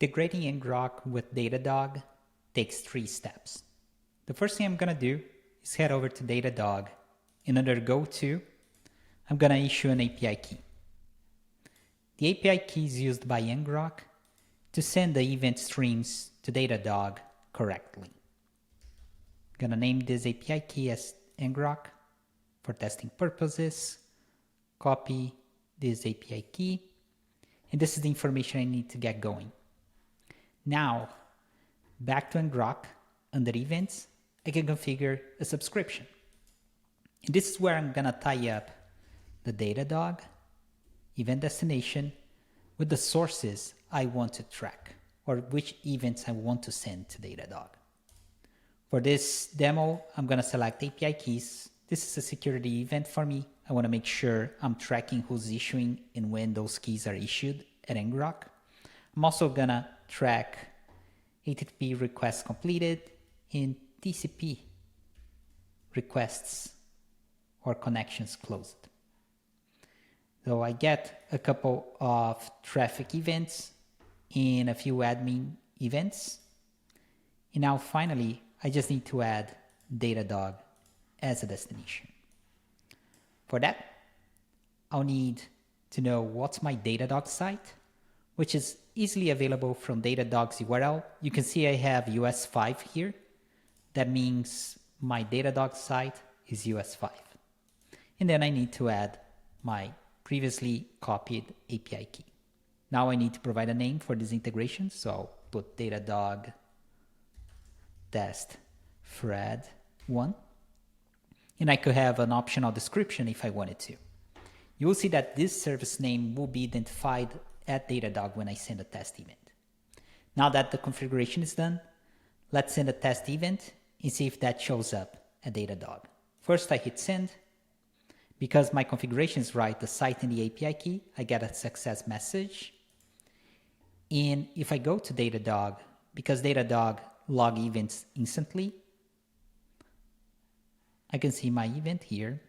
Integrating ngrok with Datadog takes 3 steps. The first thing I'm going to do is head over to Datadog, and under Go To, I'm going to issue an API key. The API key is used by ngrok to send the event streams to Datadog correctly. I'm going to name this API key as ngrok for testing purposes, copy this API key, and this is the information I need to get going. Now, back to ngrok, under events, I can configure a subscription. And this is where I'm going to tie up the Datadog event destination with the sources I want to track, or which events I want to send to Datadog. For this demo, I'm going to select API keys. This is a security event for me. I want to make sure I'm tracking who's issuing and when those keys are issued at ngrok. I'm also going to track HTTP requests completed and TCP requests or connections closed. So I get a couple of traffic events and a few admin events. And now finally, I just need to add Datadog as a destination. For that, I'll need to know what's my Datadog site, which is easily available from Datadog's URL. You can see I have US5 here. That means my Datadog site is US5. And then I need to add my previously copied API key. Now I need to provide a name for this integration, so I'll put Datadog test thread 1. And I could have an optional description if I wanted to. You will see that this service name will be identified at Datadog when I send a test event. Now that the configuration is done, let's send a test event and see if that shows up at Datadog. First I hit send. Because my configuration is right, the site and the API key, I get a success message. And if I go to Datadog, because Datadog log events instantly, I can see my event here.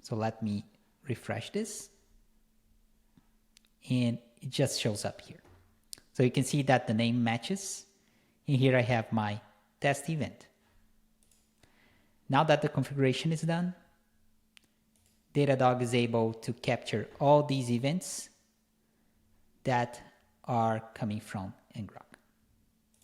So let me refresh this. And it just shows up here. So you can see that the name matches. And here I have my test event. Now that the configuration is done, Datadog is able to capture all these events that are coming from ngrok.